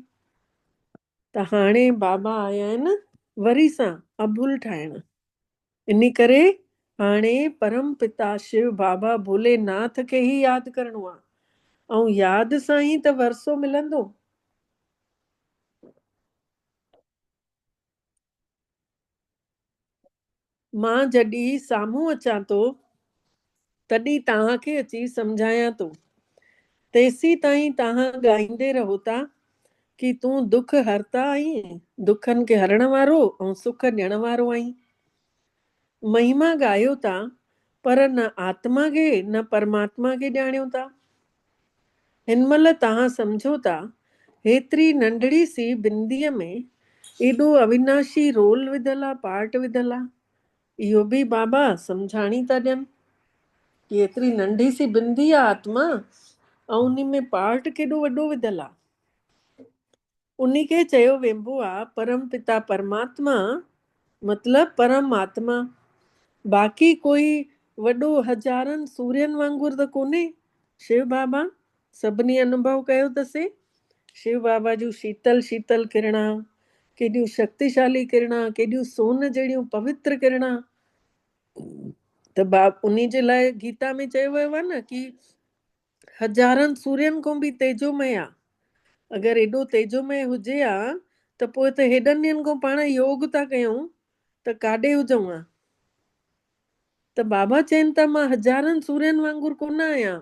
त हाणे बाबा आया आहिनि वरी सां अबुल ठाहिण। इन करे हाणे परम पिता शिव बाबा भोलेनाथ खे ई यादि करणो आहे, ऐं यादि सां ई त वरसो मिलंदो। मां जॾहिं साम्हूं अचां थो तॾहिं तव्हांखे अची सम्झायां थो। तेसी ताईं तव्हां ॻाईंदे रहो था कि तूं दुख हरता आहीं, दुखनि खे हरण वारो ऐं सुख ॾियण वारो आहीं। महिमा ॻायो था पर न आत्मा खे न परमात्मा खे ॼाणियो था। हिन महिल तव्हां सम्झो था हेतिरी नंढड़ी सी बिंदीअ में एॾो अविनाशी रोल विधल आहे, पार्ट विधल आहे। इहो बि बाबा सम्झाणी था ॾियनि कि एतिरी नंढी सी बिंदी आहे आत्मा, ऐं उन में पार्ट केॾो वॾो विधल आहे। उन खे चयो वेंबो आहे परम पिता परमात्मा, मतलब परमात्मा। बाक़ी कोई वॾो हज़ारनि सूर्यनि वांगुरु त कोन्हे। शिव बाबा सभिनी अनुभव कयो अथसीं। शिव बाबा जूं शीतल शीतल किरणा, केॾियूं शक्तिशाली किरणा, केॾियूं सोन जहिड़ियूं पवित्र किरणा। त उन जे लाइ गीता में चयो वियो आहे न कि हज़ारनि सूर्यनि खां बि तेजोमय आहे। अगरि एॾो तेजोमय हुजे हा त पोइ त हेॾनि ॾींहंनि खां पाण योग था कयूं त काॾे हुजऊं हा। त बाबा चवनि था मां हज़ारनि सूर्यनि वांगुरु कोन आहियां,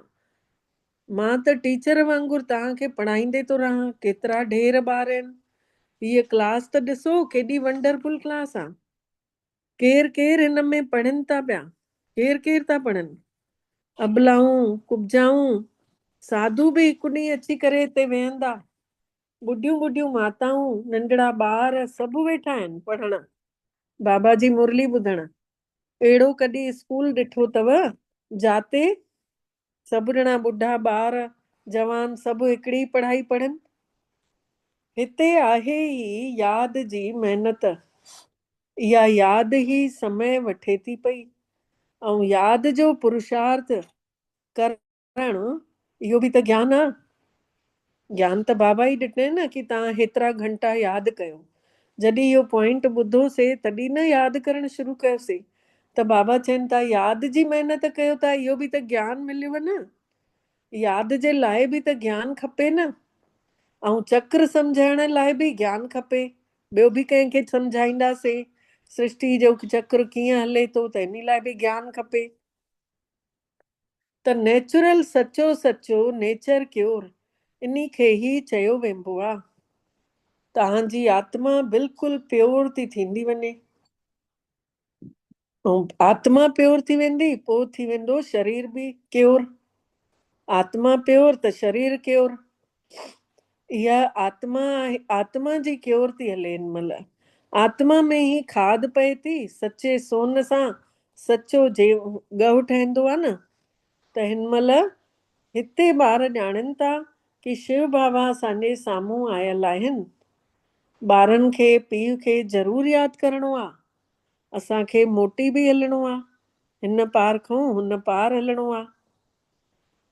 मां त टीचर वांगुरु तव्हांखे पढ़ाईंदे थो रहां। केतिरा ढेर ॿार आहिनि। हीअ क्लास त ॾिसो केॾी वंडरफुल क्लास आहे। केरु केरु हिन में पढ़नि था पिया, केरु केरु था पढ़नि। अबलाऊं कुब्जाऊं साधू बि हिकु ॾींहुं अची करे हिते वेहंदा। बुढियूं बुढियूं माताऊं नंढड़ा ॿार सभु वेठा आहिनि पढ़ण, बाबा जी मुरली ॿुधण। अहिड़ो कॾहिं स्कूल ॾिठो अथव जाते सभु ॼणा ॿुढा ॿार जवान सभु हिकिड़ी पढ़ाई पढ़नि। हिते आहे ई यादि जी महिनत। इहा यादि ई समय वठे थी पई, ऐं यादि जो पुरुषार्थ करणु इहो बि त ज्ञान आहे। ज्ञान त बाबा ई ॾिने न कि तव्हां हेतिरा घंटा यादि कयो। जॾहिं इहो पॉइंट ॿुधोसीं तॾहिं न यादि करणु शुरू कयोसीं। त बाबा चवनि था यादि जी महिनत कयो था, इहो बि त ज्ञान मिलियुव न। यादि जे लाइ बि त ज्ञान खपे न, ऐं चक्र सम्झाइण लाइ बि ज्ञान खपे। ॿियो बि कंहिंखे सम्झाईंदासीं सृष्टि जो चक्र कीअं हले थो, त इन लाइ बि ज्ञान खपे। त नेचुरल सचो सचो नेचर क्योर, इन खे ई चयो वेंबो आहे। तव्हांजी आत्मा बिल्कुलु प्योर थी थींदी वञे, ऐं आत्मा प्योर थी वेंदी पोइ थी वेंदो शरीर बि क्योर। आत्मा प्योर त शरीर क्योर। इहा आत्मा आत्मा जी क्योर थी हले हिन महिल। आत्मा में ही खाद पए थी, सचे सोन सां सचो जे ॻहु ठहंदो आहे न। त हिन महिल हिते ॿार ॼाणनि था कि शिव बाबा असांजे साम्हूं आयल आहिनि। ॿारनि खे पीउ खे ज़रूरु यादि करिणो आहे। असांखे मोटी बि हलणो आहे, हिन पार खां हुन पार हलणो आहे।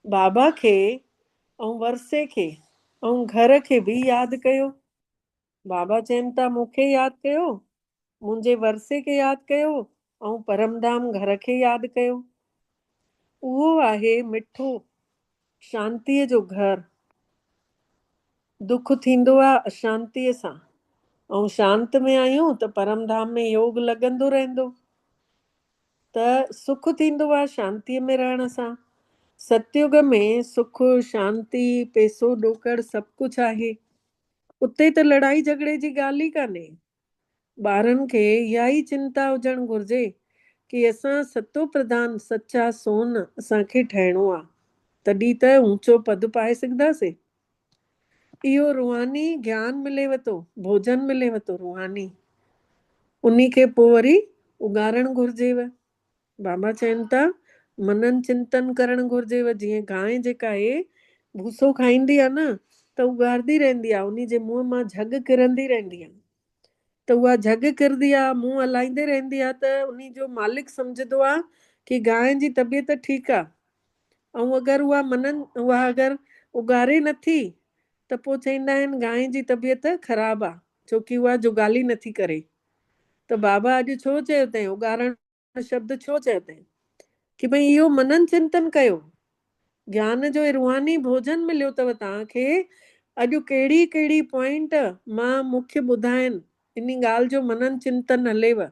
बाबा खे ऐं वरसे खे ऐं घर खे बि यादि कयो। बाबा चवनि था मूंखे यादि कयो, मुंहिंजे वरसे खे यादि कयो ऐं परमधाम घर खे यादि कयो। उहो आहे मिठो शांतीअ जो घर। दुख थींदो आहे अशांतीअ सां, ऐं शांत में आहियूं त परमधाम में योग लॻंदो रहंदो। त सुख थींदो आहे शांतीअ में रहण सां। सतयुग में सुख शांती पैसो ॾोकड़ सभु कुझु आहे। उते त लड़ाई झगड़े जी ॻाल्हि ई कान्हे। ॿारनि खे इहा ई चिंता हुजणु घुरिजे कि असां सतो प्रधान सचा सोन असांखे ठहिणो आहे, तॾहिं त ऊंचो पद पाए सघंदासीं। इहो रूहानी ज्ञान मिलेव थो, भोजन मिलेव थो रूहानी, उन्ही खे पोइ वरी उगारणु घुरिजेव। बाबा चवनि था मनन चिंतन करणु घुरिजेव। जीअं गांइ जेका आहे भूसो खाईंदी आहे न त उगारदी रहंदी आहे, उन्ही जे मुंहं मां झग किरंदी रहंदी आहे। त उहा झग किरंदी आहे, मुंहुं हलाईंदे रहंदी आहे, त उन्ही जो मालिक सम्झंदो आहे कि गांइ जी तबियत ठीकु आहे। ऐं अगरि उहा अगरि उगारे नथी त पोइ चवंदा आहिनि गांइ जी तबियत ख़राबु आहे, छोकी उहा जुगाली नथी करे। त बाबा अॼु छो चयो अथईं उगारण शब्द छो चयो अथईं कि भई इहो मनन चिंतन कयो। ज्ञान जो रूहानी भोजन मिलियो अथव तव्हांखे। अॼु कहिड़ी कहिड़ी पॉइंट मां मुख्य ॿुधाइनि, इन ॻाल्हि जो मनन चिंतन हलेव।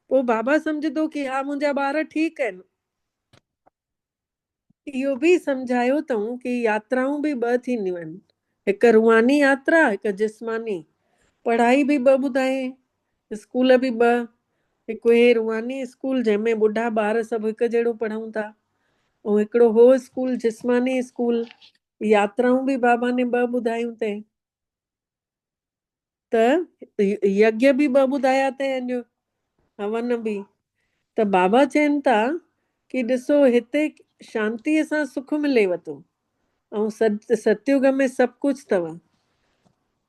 पोइ बाबा सम्झंदो कि हा मुंहिंजा ॿार ठीकु आहिनि। इहो बि सम्झायो अथऊं कि यात्राऊं बि ॿ थींदियूं आहिनि, हिकु रूहानी यात्रा, हिकु जिस्मानी। पढ़ाई बि ॿ ॿुधाई, स्कूल बि ॿ। हिकु हे रूहानी स्कूल जंहिंमें ॿुढा ॿार सभु हिकु जहिड़ो पढ़ूं था, ऐं हिकिड़ो हो स्कूल जिस्मानी स्कूल। यात्राऊं बि बाबा ने ॿ ॿुधायूं अथईं। त यज्ञ बि ॿ ॿुधाया अथईं अॼु, हवन बि। त बाबा चवनि था कि ॾिसो हिते शांतीअ सां सुख मिलेव थो, ऐं सतयुग में सभु कुझु अथव।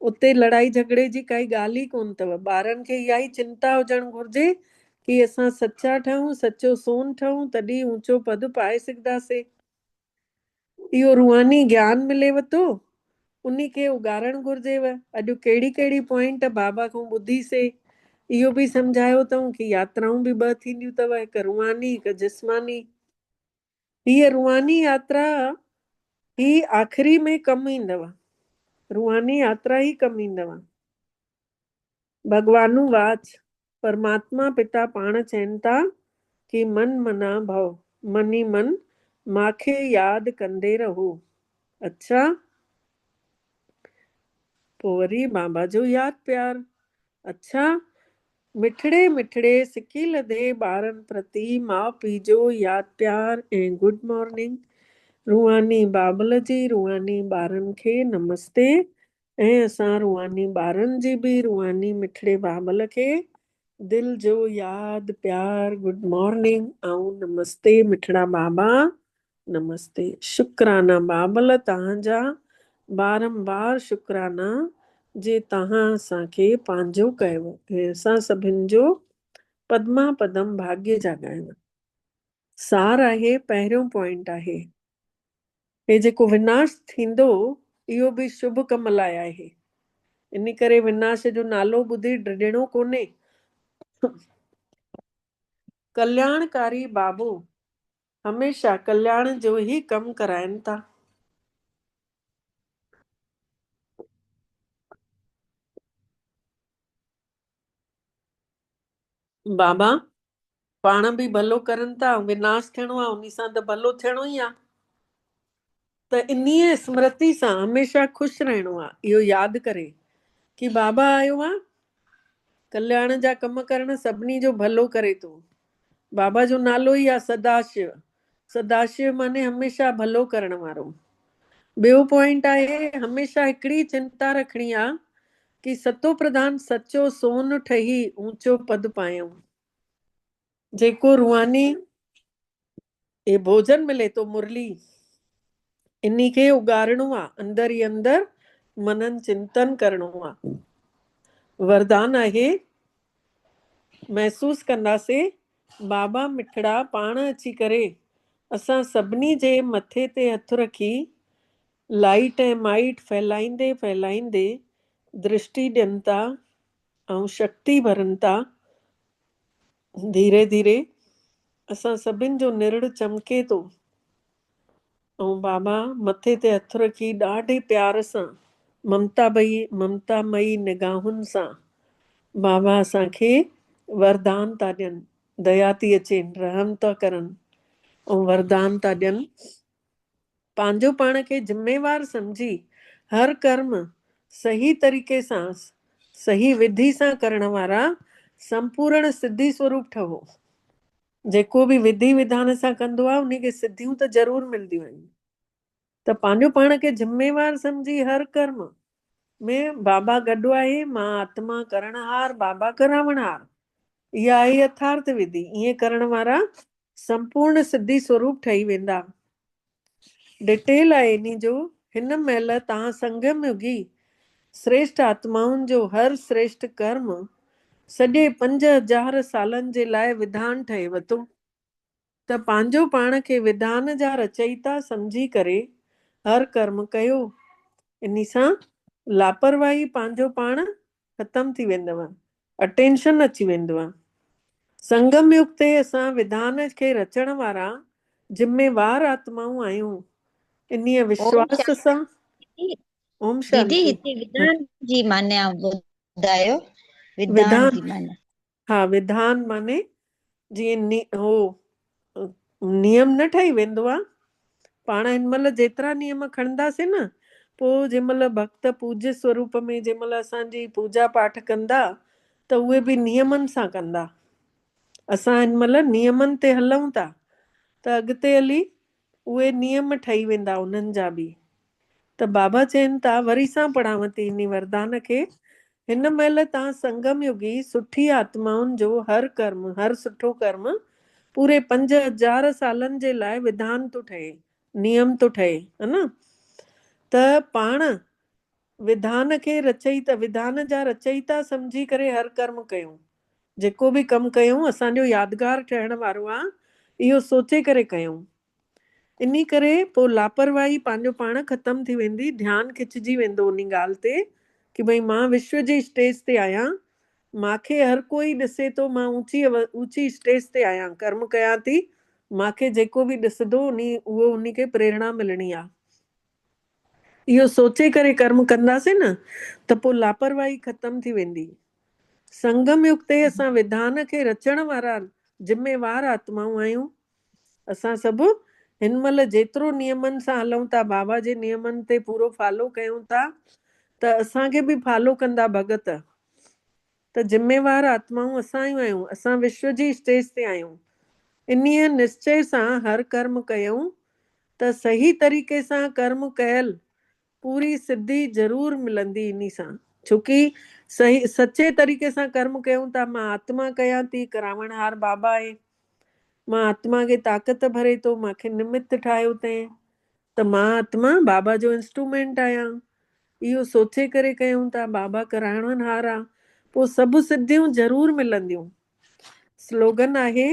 उते लड़ाई झगड़े जी काई ॻाल्हि ई कोन अथव। ॿारनि खे इहा ई चिंता हुजणु घुरिजे कि असां सचा ठहूं, सचो सोन ठहूं, तॾहिं ऊंचो पद पाए सघंदासीं। इहो रूहानी ज्ञान मिलेव थो, उन्ही खे उगारणु घुरिजेव। अॼु कहिड़ी कहिड़ी पॉइंट बाबा खां ॿुधीसीं। इहो बि सम्झायो अथऊं कि यात्राऊं बि ॿ थींदियूं अथव, हिकु रूहानी हिकु जिस्मानी। हीअ रूहानी यात्रा ही आख़िरी में कमु ईंदव। रूहानी यात्रा ही कमु ईंदव। भगवानु वाच परमात्मा पिता पाण चवनि था कि मन मना भव, मन ही मन माखे यादि कंदे रहो। अच्छा, पोइ वरी बाबा जो यादि प्यार। अच्छा, मिठड़े मिठड़े सिकी लधे ॿारनि प्रति माउ पीउ जो यादि प्यार ऐं गुड मॉर्निंग। रूहानी बाबल जी रूहानी ॿारनि खे नमस्ते, ऐं असां रूहानी ॿारनि जी बि रूहानी मिठड़े बाबल खे दिल जो यादि प्यार, गुड मॉर्निंग ऐं नमस्ते। मिठड़ा बाबा नमस्ते। शुक्राना बाबल तव्हांजा, बारंबार शुक्राना जे तव्हां असांखे पंहिंजो कयो ऐं असां सभिनि जो पद्मा पदम भाग्य जाॻायो। सार आहे, पहिरियों पॉइंट आहे हे जेको विनाश थींदो इहो बि शुभ कम लाइ आहे। इन करे विनाश जो नालो ॿुधी ॾियणो कोन्हे। कल्याणकारी बाबो हमेशा कल्याण जो ही कमु कराइनि था। बाबा पाण बि भलो करनि था, विनाश थियणो आहे उन सां त भलो थियणो ई आहे। त इन्हीअ स्मृति सां हमेशा ख़ुशि रहणो आहे। इहो यादि करे कि बाबा आयो आहे कल्याण जा कम करण, सभिनी जो भलो करे थो। बाबा जो नालो ई आहे सदाशिव। सदाशिव माने हमेशा भलो करण वारो। ॿियो पॉइंट आहे हमेशह हिकिड़ी चिंता रखणी आहे कि सतो प्रधान सचो सोन ठही ऊंचो पद पायूं। जेको रूहानी ये भोजन मिले तो मुरली इन्ही खे उगारणो आहे, अंदर ही अंदर मनन चिंतन करणो आहे। वरदान आहे महसूस कंदासीं बाबा मिठड़ा पाण अची करे असां सभिनी जे मथे ते हथ रखी लाइट ऐं माइट फैलाईंदे फैलाईंदे दृष्टि ॾियनि था ऐं शक्ति भरनि था। धीरे धीरे असां सभिनि जो निरड़ चमके थो ऐं बाबा मथे ते हथ रखी ॾाढे प्यार सां ममता मई निगाहुनि सां बाबा असांखे वरदान था ॾियनि, दया थी अचेनि, रहम था करनि ऐं वरदान था ॾियनि। पंहिंजो पाण खे ज़िम्मेवार समझी हर कर्म सही तरीक़े सां सही विधि सां करण वारा संपूर्ण सिद्धि स्वरूप ठहो। जेको बि विधि विधान सां कंदो आहे उन खे सिद्धियूं त ज़रूर मिलंदियूं आहिनि। त पंहिंजो पाण खे ज़िम्मेवार समझी हर कर्म में बाबा गॾु आहे, मां आत्मा करणहार बाबा करावणहार, इहा आहे यथार्थ विधि। ईअं करण वारा संपूर्ण सिद्धि स्वरूप ठही वेंदा। डिटेल आहे इन जो हिन महिल तव्हां संगम युगी श्रेष्ठ आत्माउनि जो हर श्रेष्ठ कर्म सॼे 5000 सालनि जे लाइ विधान ठहे वतो। त पंहिंजो पाण खे विधान जा रचयिता समझी करे हर कर्म कयो। इन सां लापरवाही पंहिंजो पाण ख़तम थी वेंदव, अटेंशन अची वेंदो आहे। संगम युग ते असां विधान खे रचण वारा ज़िम्मेवार आत्माऊं आहियूं। इन्हीअ ओम विश्वास सां शांति। ओम दीदी शांति। हिते विधान जी माने ॿुधायो, विधान विधान जी माने। हा, विधान माने जीअं हो नियम न ठही वेंदो आहे। पाण हिन महिल जेतिरा नियम खणंदासीं न, पोइ जंहिं महिल भक्त पूज्य स्वरूप में जंहिं महिल असांजी पूजा पाठ कंदा त उहे बि नियमनि सां कंदा। असां हिन महिल नियमनि ते हलूं था त अॻिते हली उहे नियम ठही वेंदा उन्हनि जा बि। त बाबा चवनि था वरी सां पढ़ांव थी इन वरदान खे। हिन महिल तव्हां संगम युगी सुठी आत्माउनि जो हर कर्म, हर सुठो कर्म पूरे 5000 सालनि जे लाइ विधान थो ठहे, नियम थो ठहे, है न। त पाण विधान खे रचयिता, विधान जा रचयिता समझी करे हर कर्म कयूं। जेको बि कमु कयूं असांजो यादगार ठहण वारो आहे, इहो सोचे करे कयूं। इन करे पोइ लापरवाही पंहिंजो पाण ख़तम थी वेंदी, ध्यानु खिचजी वेंदो उन ॻाल्हि ते कि भई मां विश्व जी स्टेज ते आहियां, मूंखे हर कोई ॾिसे थो, मां ऊंची स्टेज ते आहियां, कर्म कयां थी, मूंखे जेको बि ॾिसंदो उहो उन खे प्रेरणा मिलणी आहे। इहो सोचे करे कर्म कंदासीं न त पोइ लापरवाही ख़तम थी वेंदी। संगम युग ते असां विधान खे रचण वारा ज़िम्मेवार आत्माऊं आहियूं। असां सभु हिन महिल जेतिरो नियमनि सां हलूं था, बाबा जे नियमनि ते पूरो फॉलो कयूं था, त असांखे बि फॉलो कंदा भगत। त ज़िम्मेवार आत्माऊं असां ई आहियूं, असां विश्व जी स्टेज ते आहियूं। इन्हीअ निश्चय सां हर कर्म कयूं त सही तरीक़े सां कर्म कयल पूरी सिद्धि ज़रूर मिलंदी इन सां। छोकी सही सचे तरीक़े सां कर्म कयूं था। मां आत्मा कयां थी, करावणहार बाबा आहे, मां आत्मा खे ताक़त भरे थो, मूंखे निमित्त ठाहियो अथई, त मां आत्मा बाबा जो इंस्ट्रूमेंट आहियां। इहो सोचे करे कयूं था, बाबा कराइणहार आहे, पोइ सभु सिद्धियूं ज़रूर मिलंदियूं। स्लोगन आहे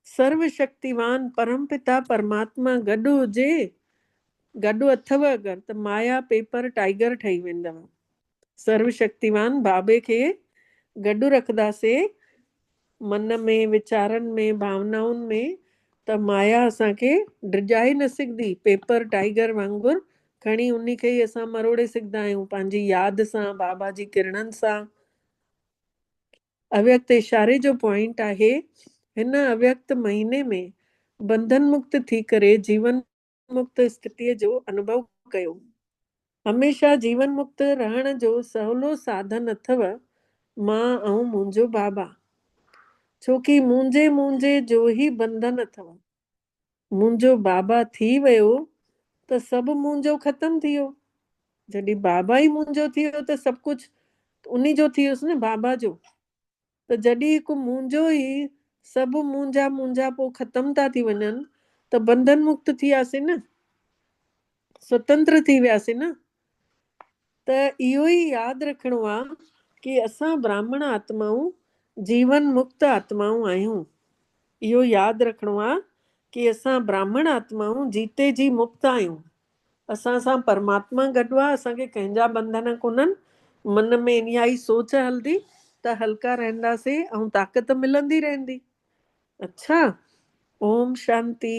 सर्वशक्तिवान परमपिता परमात्मा गॾु हुजे, गॾु अथव अगरि त माया पेपर टाइगर ठही वेंदव। सर्वशक्तिवान बाबे खे गॾु रखंदासीं मन में, विचारनि में, भावनाउनि में, त माया असांखे डिॼाए न सघंदी। पेपर टाइगर वांगुरु खणी उन खे ई असां मरोड़े सघंदा आहियूं पंहिंजी यादि सां, बाबा जी किरणनि सां। अव्यक्त इशारे जो पॉइंट आहे हिन अव्यक्त महीने में बंधन मुक्त थी करे जीवन मुक्त स्थितिअ जो अनुभव कयो। हमेशह जीवन मुक्त रहण जो सवलो साधन अथव मां ऐं मुंहिंजो बाबा। छोकी मुंहिंजे जो ही बंधन अथव। मुंहिंजो बाबा थी वियो त सभु मुंहिंजो ख़तम थी वियो। जॾहिं बाबा ई मुंहिंजो थी वियो त सभु कुझु उन्ही जो थी वियोसि न, बाबा जो। त जॾहिं हिकु मुंहिंजो ई सभु मुंहिंजा पोइ ख़तम था थी वञनि त बंधन मुक्त थी वियासीं न, स्वतंत्र थी वियासीं न। त इहो ई यादि रखिणो आहे कि असां ब्राह्मण आत्माऊं जीवन मुक्त आत्माऊं आहियूं। इहो यादि रखिणो आहे कि असां ब्राह्मण आत्माऊं जीते जी मुक्त आहियूं। असां सां परमात्मा गॾु आहे, असांखे कंहिंजा बंधन कोन्हनि। मन में इहा ई सोच हलंदी त हल्का रहंदासीं ऐं ताक़त मिलंदी रहंदी। अच्छा, ओम शांति।